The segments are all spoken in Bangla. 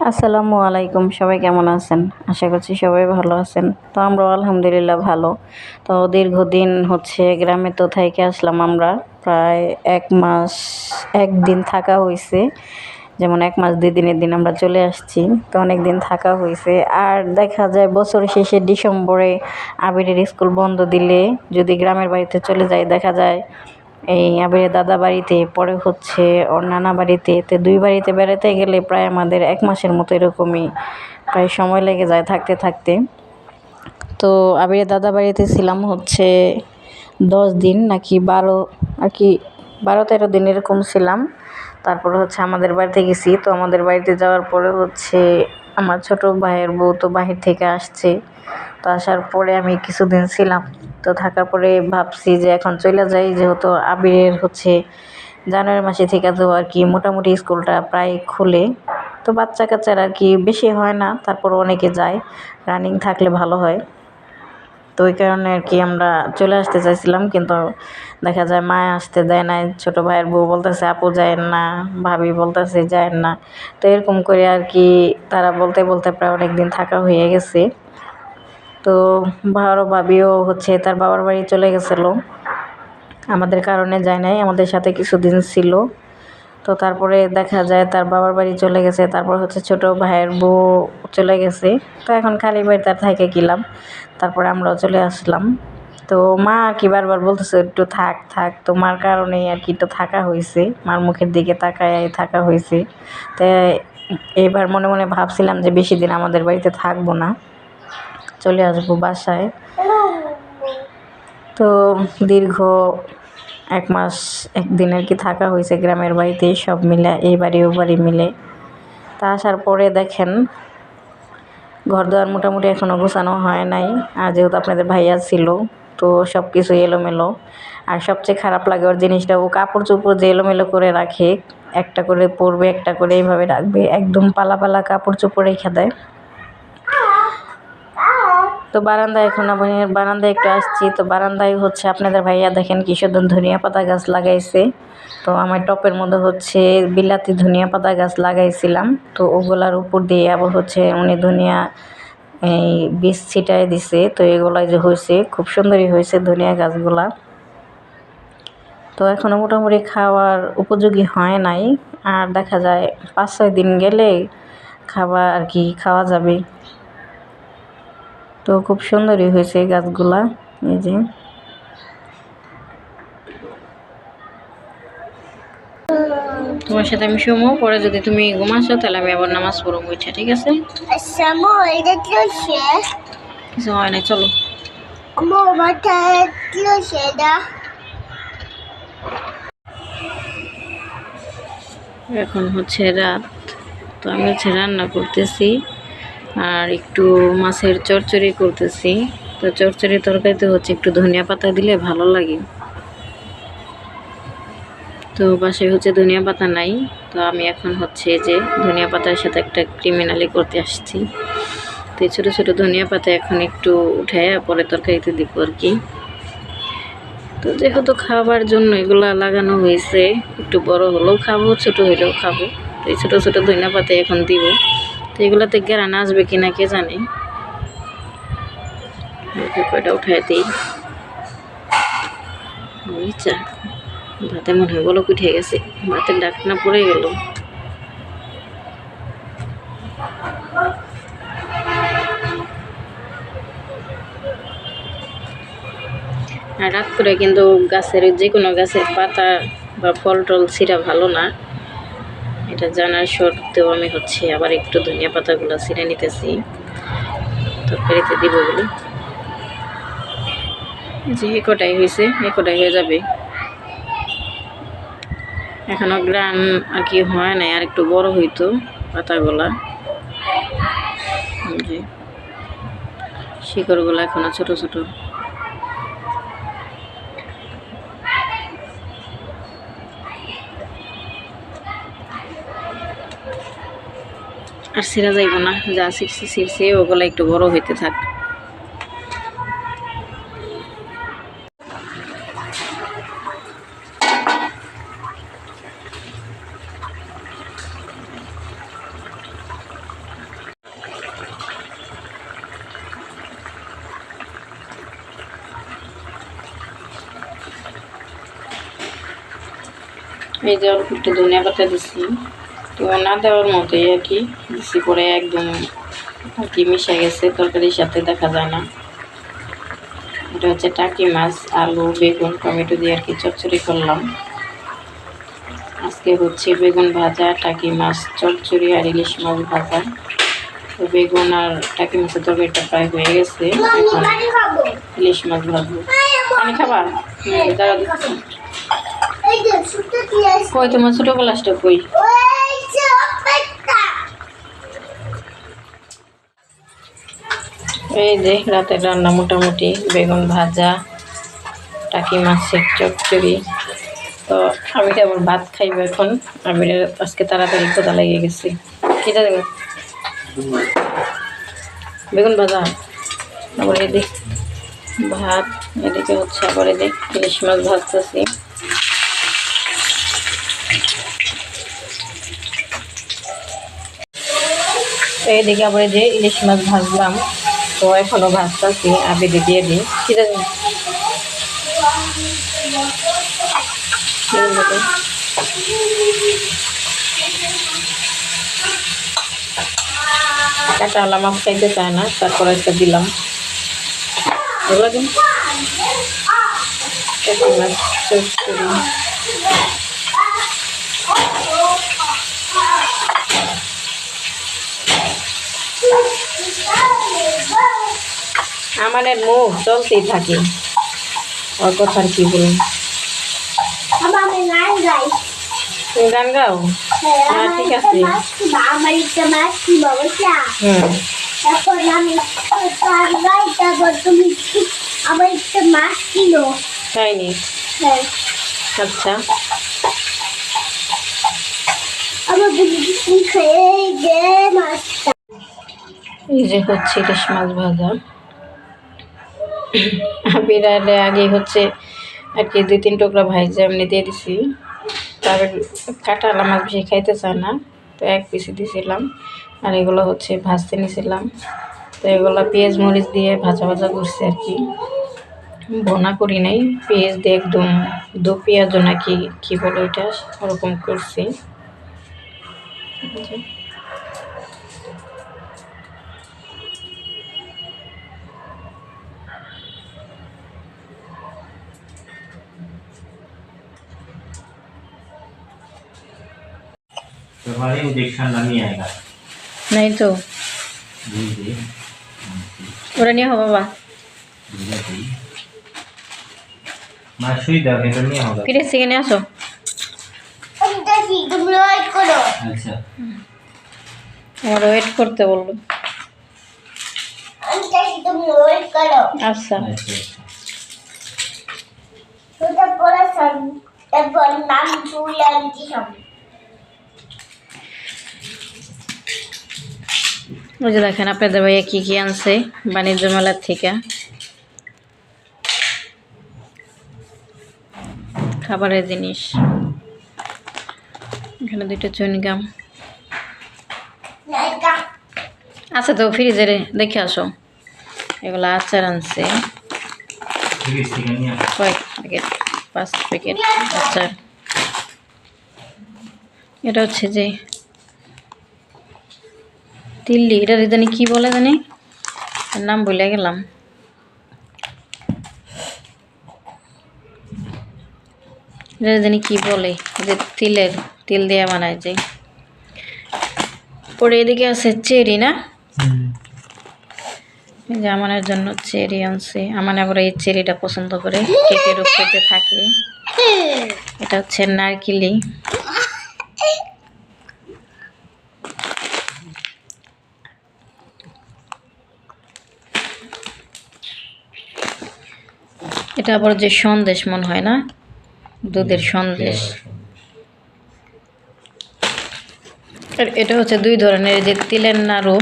আসসালামু আলাইকুম, সবাই কেমন আছেন? আশা করছি সবাই ভালো আছেন। তো আমরাও আলহামদুলিল্লাহ ভালো। তো দীর্ঘদিন গ্রামে তো থাইকা আসলাম আমরা। প্রায় ১ মাস ১ দিন থাকা হইছে। যেমন ১ মাস ২ দিনের দিন আমরা চলে আসছি। তো অনেক দিন থাকা হইছে। আর দেখা যায় বছর শেষে ডিসেম্বরে আবিরের স্কুল বন্ধ দিলে যদি গ্রামের বাড়িতে চলে যাই, দেখা যায় এই আবিরের দাদা বাড়িতে, পরে ওর নানা বাড়িতে। তো ২ বাড়িতে বেড়াতে গেলে প্রায় আমাদের ১ মাসের মতো এরকমই প্রায় সময় লেগে যায় থাকতে থাকতে। তো আবিরের দাদা বাড়িতে ছিলাম ১০ দিন নাকি ১২, আর কি ১২-১৩ দিন এরকম ছিলাম। তারপরে আমাদের বাড়িতে গেছি। তো আমাদের বাড়িতে যাওয়ার পরে আমার ছোট ভাইয়ের বউ তো বাহির থেকে আসছে। তো আসার পরে আমি কিছুদিন ছিলাম। তো থাকার পরে ভাবছি যে এখন চলে যাই, যেহেতু আবিরের জানুয়ারি মাসে থেকে তো আর কি মোটামুটি স্কুলটা প্রায় খুলে। তো বাচ্চা কাচ্চারা আর কি বেশি হয় না, তারপর অনেকে যায়, রানিং থাকলে ভালো হয়। তো ওই কারণে আর কি আমরা চলে আসতে চাইছিলাম, কিন্তু দেখা যায় মা আসতে দেয় নাই। ছোট ভাইয়ের বউ বলতেছে আপু যায়েন না, ভাবি বলতেছে যায়েন না। তো এরকম করে আর কি তারা বলতে বলতে প্রায় অনেক দিন থাকা হয়ে গেছে। তো বড় ভাবিও তার বাবার বাড়ি চলে গেছিল, আমাদের কারণে যায় নাই, আমাদের সাথে কিছুদিন ছিল। তো তারপরে দেখা যায় তার বাবার বাড়ি চলে গেছে। তারপর ছোট ভাইয়ের বউ চলে গেছে। তো এখন খালি বাড়ি তার থাইকে গেলাম, তারপরে আমরাও চলে আসলাম। তো মা আর কি বারবার বলতেছে একটু থাক থাক, তো মার কারণেই আর কি একটু থাকা হয়েছে, মার মুখের দিকে তাকায় থাকা হয়েছে। তো এবার মনে মনে ভাবছিলাম যে বেশি দিন আমাদের বাড়িতে থাকবো না, চলে আসবো বাসায়। তো দীর্ঘ ১ মাস ১ দিন আর কি থাকা হয়েছে গ্রামের বাড়িতে, সব মিলে এই বাড়ি ও বাড়ি মিলে। তা আসার পরে দেখেন ঘরদুয়ার মোটামুটি এখনও গোছানো হয় নাই। আর যেহেতু আপনাদের ভাইয়া ছিল, তো সব কিছু এলোমেলো। আর সবচেয়ে খারাপ লাগে ওর জিনিসটা, ও কাপড় চোপড় যে এলোমেলো করে রাখে, একটা করে পরবে একটা করে এইভাবে রাখবে, একদম পালা পালা কাপড় চোপড় রেখে দেয়। তো বারান্দায় এখন আমি বারান্দায় একটু আসছি। তো বারান্দায় আপনাদের ভাইয়া দেখেন কি সুন্দর ধনিয়া পাতা গাছ লাগাইছে। তো আমার টপের মধ্যে বিলাতি ধনিয়া পাতা গাছ লাগাইছিলাম। তো ওগুলার উপর দিয়ে আবার উনি ধনিয়া এই বীজ ছিটাই দিছে। তো এগুলাই যে হয়েছে, খুব সুন্দরই হয়েছে ধনিয়া গাছগুলা। তো এখনো মোটামুটি খাওয়ার উপযোগী হয় নাই, আর দেখা যায় ৫-৬ দিন গেলে আর কি খাওয়া যাবে। তো খুব সুন্দরই হয়েছে গাছগুলা। এই যে তোমার সাথে আমি শুমো, পরে যদি তুমি ঘুমাসো তাহলে আমি আবার নামাজ পড়বো উঠে, ঠিক আছে? কিছু হয় না, চলো। এখন রাত। তো আমি রান্না করতেছি আর একটু মাছের চচ্চড়ি করতেছি। তো চচ্চড়ি তরকারিতে একটু ধনিয়া পাতা দিলে ভালো লাগে। তো বাসায় ধনিয়া পাতা নাই। তো আমি এখন যে ধনিয়া পাতার সাথে একটা ক্রিমিনালি করতে আসছি। তো এই ছোটো ছোটো ধনিয়া পাতা এখন একটু উঠায় পরে তরকারিতে দিব আর কি। তো যেহেতু খাবার জন্য এগুলা লাগানো হয়েছে, একটু বড় হলেও খাবো, ছোট হলেও খাবো। তো এই ছোটো ছোটো ধনিয়া পাতা এখন দিব। তো এগুলাতে ঘ্রাণ আসবে কিনা কে জানে। কয়টা উঠায় দিই। বুঝছা, ভাতে মনে হয় বলক উঠে গেছে, ভাতের ডাকনা পড়ে গেল। আর রাত করে কিন্তু যে কোনো গাছের পাতা বা ফল টল ছিঁড়া ভালো না, এটা জানার সত্ত্বেও আমি আবার একটু ধনিয়া পাতাগুলো ছিঁড়ে নিতেছি তরকারিতে দিব বলে। যে একটাই হয়েছে, একটাই হয়ে যাবে। এখনো গ্রান আর কি হয় নাই, আর একটু বড় হইতো পাতাগুলা। শিকড়গুলো এখনো ছোট ছোট। আর ছিঁড়া যাইব না, যা ছিঁড়ছে ওগুলো একটু বড় হইতে থাক। এই যে অল্প একটু ধনিয়া পাতা দিচ্ছি, তো না দেওয়ার মতোই আর কি দিচ্ছি, পরে একদম আর কি মিশে গেছে, তরকারির সাথে দেখা যায় না। এটা হচ্ছে টাকি মাছ, আলু, বেগুন, টমেটো দিয়ে আর কি চচ্চড়ি করলাম। আজকে হচ্ছে বেগুন ভাজা, টাকি মাছ চচ্চড়ি আর ইলিশ মাছ ভাজা। তো বেগুন আর টাকি মাছের তরকারিটা প্রায় হয়ে গেছে, এখন ইলিশ মাছ ভাজবো। পানি খাবা? দাঁড়া দিচ্ছি। কই তোমার ছোট গ্লাসটা কই? এই যে রাতের রান্না মোটামুটি বেগুন ভাজা, টাকি মাছের চচ্চড়ি। তো আমি তো আবার ভাত খাইব এখন। আমি আজকে তাড়াতাড়ি কোথা লেগে গেছি। কিটা দেবো? বেগুন ভাজা, আবার এদিক ভাত, এদিকে হচ্ছে আবার এদিক ইলিশ মাছ ভাজতেছি। এইদিকে আবার যে ইলিশ মাছ ভাজলাম, তো এখনো ভাজতেছি। আবিদি দিয়ে দিই। কিটা দেবো? কাঁচা আলা মাছ খাইতে চায় না, তারপরে একটা দিলাম। এগুলো দিন মাছ চচ্চড়ি। আমাদের মুখ চলতেই থাকে, ওর কথা কি বলুন। তুমি গান গাও? হ্যাঁ ঠিক আছে। তাইনি? আচ্ছা, এই যে হচ্ছে ইলিশ মাছ ভাজা। বিড়ালে আগে হচ্ছে আর কি 2-3 টুকরা ভাইজা এমনি দিয়ে দিছি। তার কাঁটা আলা মাছ বেশি খাইতে চায় না, তো 1 পিসি দিয়েছিলাম। আর এগুলো হচ্ছে ভাজতে নিয়েছিলাম, তো এগুলো পেঁয়াজ মরিচ দিয়ে ভাজা ভাজা করছি আর কি, ভোনা করি নাই। পেঁয়াজ দিয়ে একদম দু পেঁয়াজ নাকি কি বলো এটা, ওরকম করছি। तुम्हारी इंजेक्शन नहीं आएगा नहीं तो जी जी ওরা নিয়ে হবে বাবা, मैं सुई दर्द है तो नहीं होगा ফিরে সেখানে আসো। अच्छा আমার ওয়েট করতে বললো। আচ্ছা ওই যে দেখেন আপনাদের ভাইয়া কি কি আনছে বাণিজ্য মেলার থেকে, খাবারের জিনিস। এখানে 2টা চুইংগাম আছে, তো ফ্রিজে দেখে আসো। এগুলো আচার আনছে, কয়েক প্যাকেট, 5 প্যাকেট আচার। এটা হচ্ছে যে তিল্লি, এটা জানি কি বলে জানি, নাম বলে গেলাম। এটা জানি কি বলে, যে তিল দিয়ে বানায় যে। পরে এদিকে আছে চেরি না, এই যে আমানের জন্য চেরি আনছে। আমার আবার এই চেরিটা পছন্দ করে, কেকের উপরে থাকে। এটা হচ্ছে নারকেলি। এটা আবার যে সন্দেশ মনে হয় না, দুধের সন্দেশ। এটা হচ্ছে 2 ধরনের, এই যে তিলের নাড়ু,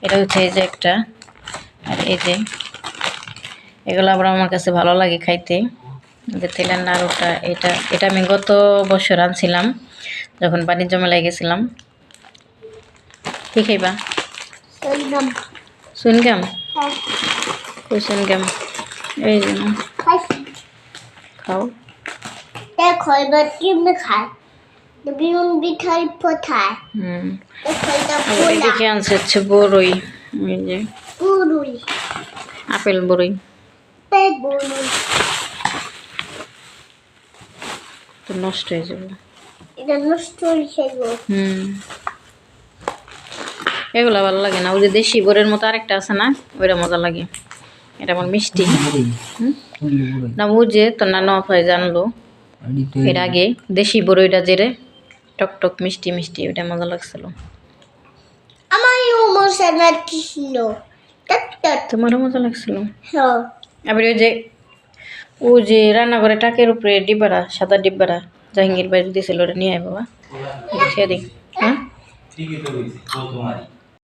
এটা হচ্ছে এই যে একটা, আর এই যে এগুলো আবার আমার কাছে ভালো লাগে খাইতে। যে তিলের নাড়ুটা, এটা আমি গত বছর আনছিলাম যখন বাণিজ্য মেলায় গেছিলাম। কি খাইবা? সুইনগাম? কই সুইনগাম? এই যে খাও। খায় বিউন বিঠাই কোথায় হুম এটা আবার খোলা এদিকে আনছে হচ্ছে বড়ই, এই যে পুরুই আপেল বড়ই, পেগুলি তো নষ্ট হয়ে যাবে। এটা নষ্ট হয়েছে গো হুম এগুলা ভালো লাগে না, ওই যে দেশি বড়ের মতো আরেকটা আছে না, ওইটা মজা লাগে। এটা আমার মিষ্টি। হুম? না ও যে তোর নানু আপাই জানলো এর আগে, দেশি বড়ইটা যেরে টক টক মিষ্টি মিষ্টি, ওইটা মজা লাগছিল। আমার ইমোশনাল ছিল টট তোমারও মজা লাগছিল। হ্যাঁ আবার ও যে রান্নাঘরে টাকের উপরে ডিব্বারা, সাদা ডিব্বারা জাহাঙ্গীর বাইরে দিয়েছিল, ওটা নিয়ে আয় বাবা, এটা খেয়ে দিই। হ্যাঁ ঠিকই তো বলছি, ও তোমারই।